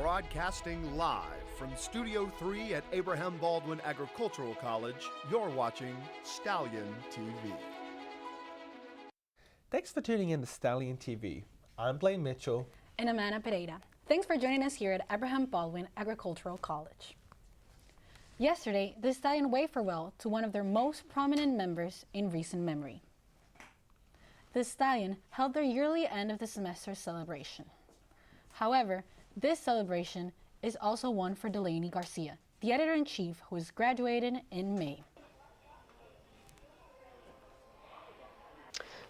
Broadcasting live from Studio 3 at Abraham Baldwin Agricultural College, you're watching Stallion TV. Thanks for tuning in to Stallion TV. I'm Blaine Mitchell. And I'm Anna Pereira. Thanks for joining us here at Abraham Baldwin Agricultural College. Yesterday, the Stallion waved farewell to one of their most prominent members in recent memory. The Stallion held their yearly end of the semester celebration. However, this celebration is also one for Delaney Garcia, the editor-in-chief who is graduated in May.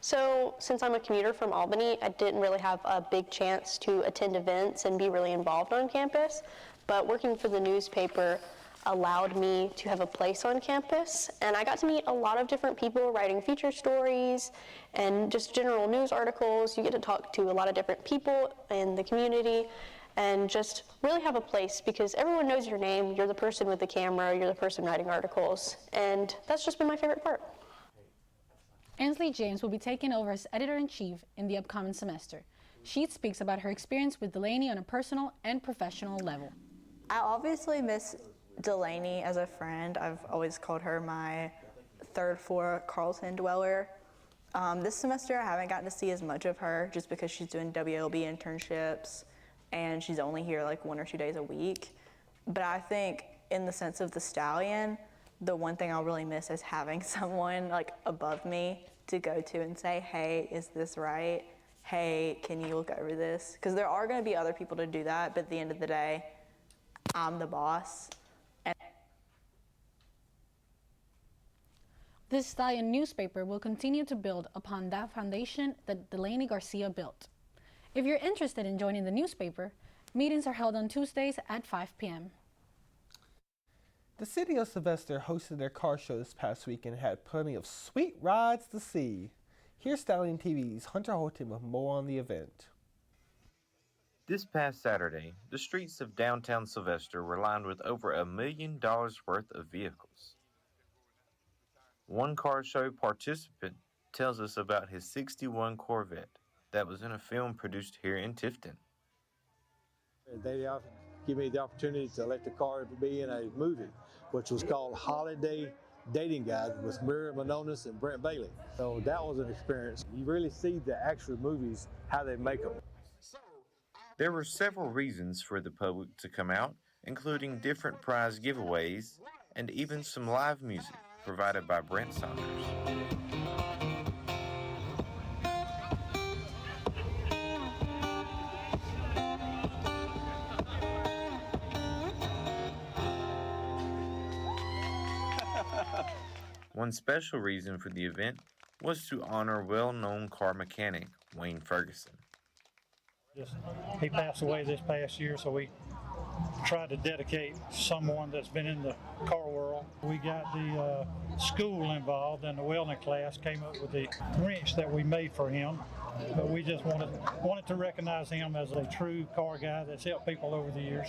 So since I'm a commuter from Albany, I didn't really have a big chance to attend events and be really involved on campus, but working for the newspaper allowed me to have a place on campus, and I got to meet a lot of different people writing feature stories and just general news articles. You get to talk to a lot of different people in the community and just really have a place because everyone knows your name. You're the person with the camera, you're the person writing articles, and that's just been my favorite part. Ansley James will be taking over as editor-in-chief in the upcoming semester. She speaks about her experience with Delaney on a personal and professional level. I obviously miss Delaney as a friend. I've always called her my third floor Carlton dweller. This semester I haven't gotten to see as much of her just because she's doing WLB internships and she's only here like 1 or 2 days a week. But I think in the sense of the Stallion, the one thing I'll really miss is having someone like above me to go to and say, hey, is this right? Hey, can you look over this? Because there are going to be other people to do that, but at the end of the day, I'm the boss. This Stallion newspaper will continue to build upon that foundation that Delaney Garcia built. If you're interested in joining the newspaper, meetings are held on Tuesdays at 5 p.m. The city of Sylvester hosted their car show this past week and had plenty of sweet rides to see. Here's Stallion TV's Hunter Holton with more on the event. This past Saturday, the streets of downtown Sylvester were lined with over $1 million worth of vehicles. One car show participant tells us about his 61 Corvette that was in a film produced here in Tifton. They give me the opportunity to let the car be in a movie, which was called Holiday Dating Guide with Miriam Manonis and Brent Bailey. So that was an experience. You really see the actual movies, how they make them. There were several reasons for the public to come out, including different prize giveaways and even some live music provided by Brent Saunders. One special reason for the event was to honor well-known car mechanic Wayne Ferguson. He passed away this past year, so we tried to dedicate someone that's been in the car world. We got the school involved, and the welding class came up with the wrench that we made for him. But we just wanted to recognize him as a true car guy that's helped people over the years.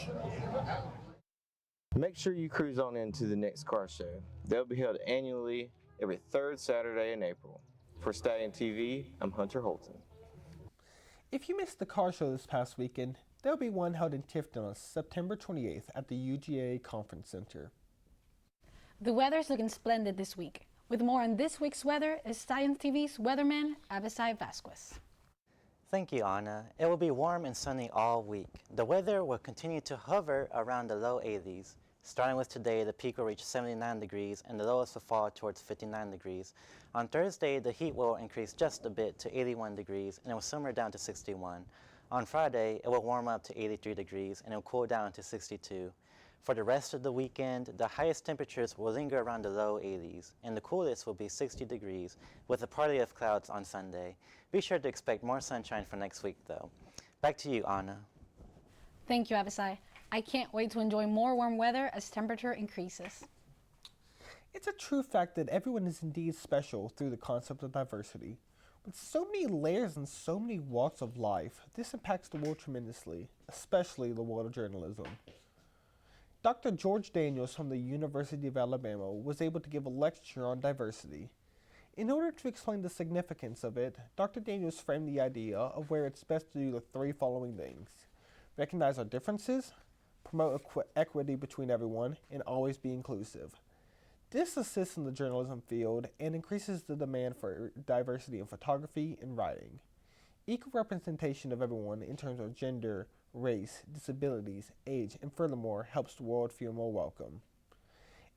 Make sure you cruise on into the next car show. They'll be held annually every third Saturday in April. For Stallion TV, I'm Hunter Holton. If you missed the car show this past weekend, there'll be one held in Tifton on September 28th at the UGA Conference Center. The weather's looking splendid this week. With more on this week's weather is Stallion TV's weatherman, Abisai Vasquez. Thank you, Anna. It will be warm and sunny all week. The weather will continue to hover around the low 80s. Starting with today, the peak will reach 79 degrees and the lowest will fall towards 59 degrees. On Thursday, the heat will increase just a bit to 81 degrees and it will simmer down to 61. On Friday, it will warm up to 83 degrees and it will cool down to 62. For the rest of the weekend, the highest temperatures will linger around the low 80s, and the coolest will be 60 degrees, with a party of clouds on Sunday. Be sure to expect more sunshine for next week, though. Back to you, Anna. Thank you, Abisai. I can't wait to enjoy more warm weather as temperature increases. It's a true fact that everyone is indeed special through the concept of diversity. With so many layers and so many walks of life, this impacts the world tremendously, especially the world of journalism. Dr. George Daniels from the University of Alabama was able to give a lecture on diversity. In order to explain the significance of it, Dr. Daniels framed the idea of where it's best to do the three following things. recognize our differences, promote equity between everyone, and always be inclusive. This assists in the journalism field and increases the demand for diversity in photography and writing. Equal representation of everyone in terms of gender, race, disabilities, age, and furthermore helps the world feel more welcome.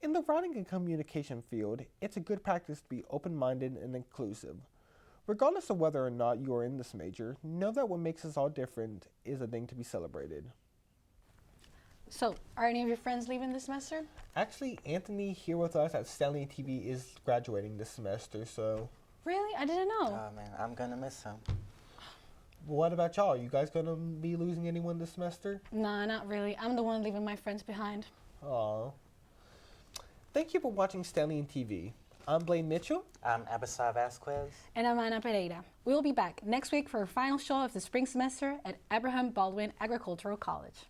In the writing and communication field, it's a good practice to be open-minded and inclusive. Regardless of whether or not you are in this major, know that what makes us all different is a thing to be celebrated. So, are any of your friends leaving this semester? Actually, Anthony here with us at Stallion TV is graduating this semester, so... Really? I didn't know. Oh man, I'm gonna miss him. What about y'all? You guys gonna be losing anyone this semester? Nah, not really. I'm the one leaving my friends behind. Aw. Thank you for watching Stallion TV. I'm Blaine Mitchell. I'm Abasar Vasquez. And I'm Ana Pereira. We will be back next week for our final show of the spring semester at Abraham Baldwin Agricultural College.